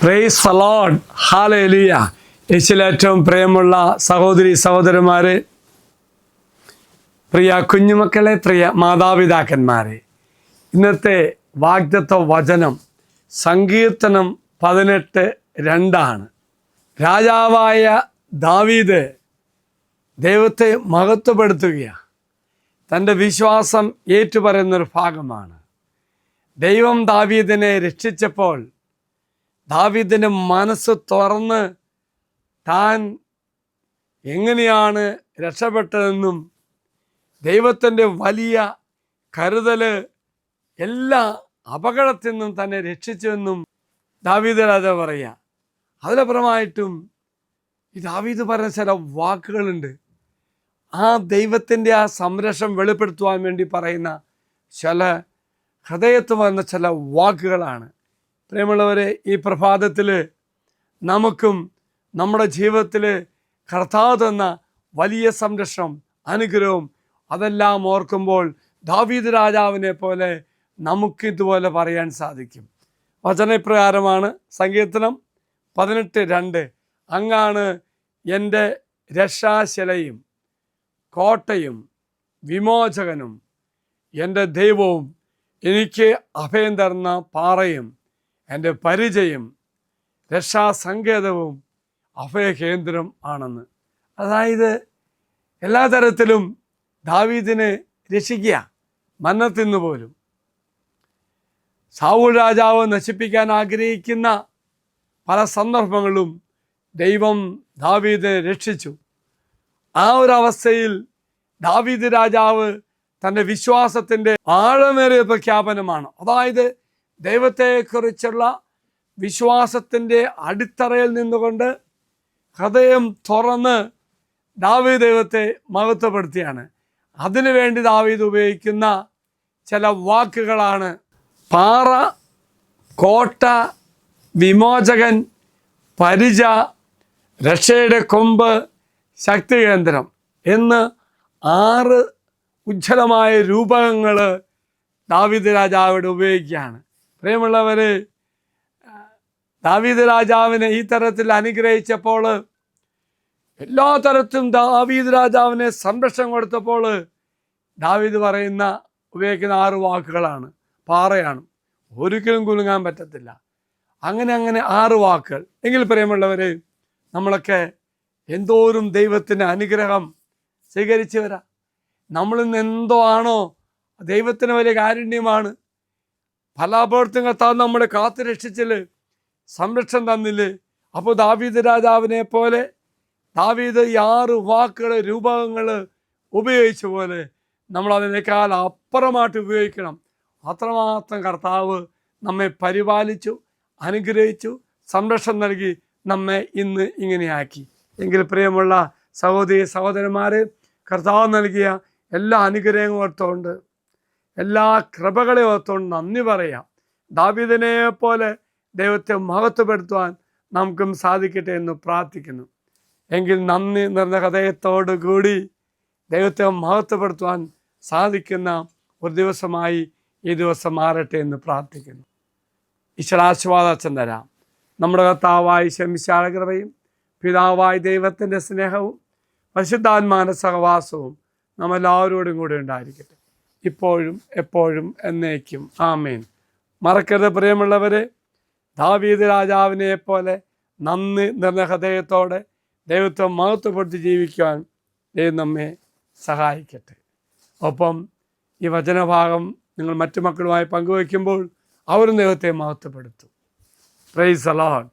Praise the Lord, hallelujah. യേശുവിൽ ഏറ്റവും പ്രിയമുള്ള സഹോദരി സഹോദരന്മാരെ, പ്രിയ കുഞ്ഞുമക്കളെ, പ്രിയ മാതാപിതാക്കന്മാരെ, ഇന്നത്തെ വാഗ്ദത്ത വചനം സങ്കീർത്തനം 18:2 രാജാവായ ദാവീദ് ദൈവത്തെ മഹത്വപ്പെടുത്തുകയാണ്. തൻ്റെ വിശ്വാസം ഏറ്റുപറയുന്നൊരു ഭാഗമാണ്. ദൈവം ദാവീദിനെ രക്ഷിച്ചപ്പോൾ ദാവീദിൻ്റെ മനസ്സ് തുറന്ന് താൻ എങ്ങനെയാണ് രക്ഷപ്പെട്ടതെന്നും ദൈവത്തിൻ്റെ വലിയ കരുതൽ എല്ലാ അപകടത്തിൽ നിന്നും തന്നെ രക്ഷിച്ചുവെന്നും ദാവീദ് രാജാവ് പറയുക. അതിലപ്പുറമായിട്ടും ഈ ദാവീദ് പറഞ്ഞ ചില വാക്കുകളുണ്ട്. ആ ദൈവത്തിൻ്റെ ആ സംരക്ഷണം വെളിപ്പെടുത്തുവാൻ വേണ്ടി പറയുന്ന ചില ഹൃദയത്ത് വന്ന ചില വാക്കുകളാണ്. പ്രിയമുള്ളവരെ, ഈ പ്രഭാതത്തിൽ നമുക്കും നമ്മുടെ ജീവിതത്തിൽ കർത്താവ് തന്ന വലിയ സംരക്ഷണം, അനുഗ്രഹവും അതെല്ലാം ഓർക്കുമ്പോൾ ദാവീദ് രാജാവിനെ പോലെ നമുക്കിതുപോലെ പറയാൻ സാധിക്കും. വചനപ്രകാരമാണ് സങ്കീർത്തനം 18:2. അങ്ങാണ് എൻ്റെ രക്ഷാശിലയും കോട്ടയും വിമോചകനും എൻ്റെ ദൈവവും എനിക്ക് അഭയം തരുന്ന പാറയും എൻ്റെ പരിചയം രക്ഷാസങ്കേതവും അഭയകേന്ദ്രം ആണെന്ന്. അതായത് എല്ലാ തരത്തിലും ദാവീദിനെ രക്ഷിക്കുക. മരണത്തിൽ നിന്ന് പോലും ശൗൽ രാജാവ് നശിപ്പിക്കാൻ ആഗ്രഹിക്കുന്ന പല സന്ദർഭങ്ങളും ദൈവം ദാവീദിനെ രക്ഷിച്ചു. ആ ഒരു അവസ്ഥയിൽ ദാവീദ് രാജാവ് തൻ്റെ വിശ്വാസത്തിൻ്റെ ആഴമേറിയ പ്രഖ്യാപനമാണ്. അതായത് ദൈവത്തെക്കുറിച്ചുള്ള വിശ്വാസത്തിൻ്റെ അടിത്തറയിൽ നിന്നുകൊണ്ട് ഹൃദയം തുറന്ന് ദാവീദ് ദൈവത്തെ മഹത്വപ്പെടുത്തിയാണ്. അതിനുവേണ്ടി ദാവീദ് ഉപയോഗിക്കുന്ന ചില വാക്കുകളാണ് പാറ, കോട്ട, വിമോചകൻ, പരിച, രക്ഷയുടെ കൊമ്പ്, ശക്തികേന്ദ്രം എന്ന് 6 ഉജ്ജ്വലമായ രൂപകങ്ങൾ ദാവീദ് രാജാവിടെ ഉപയോഗിക്കുകയാണ്. പ്രിയമുള്ളവർ, ദാവീദ് രാജാവിനെ ഈ തരത്തിൽ അനുഗ്രഹിച്ചപ്പോൾ, എല്ലാ തരത്തിലും ദാവീദ് രാജാവിനെ സംരക്ഷണം കൊടുത്തപ്പോൾ ദാവീദ് ഉപയോഗിക്കുന്ന 6 വാക്കുകളാണ്. പാറയാണ്, ഒരിക്കലും കുലുങ്ങാൻ പറ്റത്തില്ല. അങ്ങനെ 6 വാക്കുകൾ. എങ്കിൽ പ്രിയമുള്ളവർ, നമ്മളൊക്കെ എന്തോരം ദൈവത്തിൻ്റെ അനുഗ്രഹം സ്വീകരിച്ചു വരാം. നമ്മളിന്ന് എന്തോ ആണോ, ദൈവത്തിന് വലിയ കാരുണ്യമാണ്. ഫലാപേർത്തും കർത്താവ് നമ്മളെ കാത്തു രക്ഷിച്ചില്ലേ, സംരക്ഷണം തന്നില്ലേ. അപ്പോൾ ദാവീദ് രാജാവിനെ പോലെ ദാവീദ് ഈ 6 വാക്കുകൾ, രൂപകങ്ങൾ ഉപയോഗിച്ച പോലെ നമ്മൾ അതിനേക്കാൾ അപ്പുറമായിട്ട് ഉപയോഗിക്കണം. അത്രമാത്രം കർത്താവ് നമ്മെ പരിപാലിച്ചു, അനുഗ്രഹിച്ചു, സംരക്ഷണം നൽകി നമ്മെ ഇന്ന് ഇങ്ങനെയാക്കി. എങ്കിൽ പ്രിയമുള്ള സഹോദരി സഹോദരന്മാരെ, കർത്താവ് നൽകിയ എല്ലാ അനുഗ്രഹങ്ങളും ഓർത്തുകൊണ്ട്, എല്ലാ കൃപകളെ ഓർത്തുകൊണ്ട് നന്ദി പറയാം. ദാവീദിനെ പോലെ ദൈവത്തെ മഹത്വപ്പെടുത്തുവാൻ നമുക്കും സാധിക്കട്ടെ എന്ന് പ്രാർത്ഥിക്കുന്നു. എങ്കിൽ നന്ദി നിറഞ്ഞ ഹൃദയത്തോടു കൂടി ദൈവത്തെ മഹത്വപ്പെടുത്തുവാൻ സാധിക്കുന്ന ഒരു ദിവസമായി ഈ ദിവസം മാറട്ടെ എന്ന് പ്രാർത്ഥിക്കുന്നു. ഈശ്വരാശീർവാദം തരാം. നമ്മുടെ കർത്താവായ ശമിശാല കൃപയും പിതാവായ ദൈവത്തിൻ്റെ സ്നേഹവും പരിശുദ്ധാത്മാവിൻ്റെ സഹവാസവും നമ്മളെല്ലാവരോടും കൂടെ ഉണ്ടായിരിക്കട്ടെ, ഇപ്പോഴും എപ്പോഴും എന്നേക്കും. ആമേൻ. മറക്കരുത് പ്രിയമുള്ളവരെ, ദാവീദ് രാജാവിനെ പോലെ നന്ദി നിറഞ്ഞ ഹൃദയത്തോടെ ദൈവത്തെ മഹത്വപ്പെടുത്തി ജീവിക്കുവാൻ ദൈവം നമ്മെ സഹായിക്കട്ടെ. ഒപ്പം ഈ വചനഭാഗം നിങ്ങൾ മറ്റു മക്കളുമായി പങ്കുവയ്ക്കുമ്പോൾ അവരും ദൈവത്തെ മഹത്വപ്പെടുത്തും. Praise the Lord.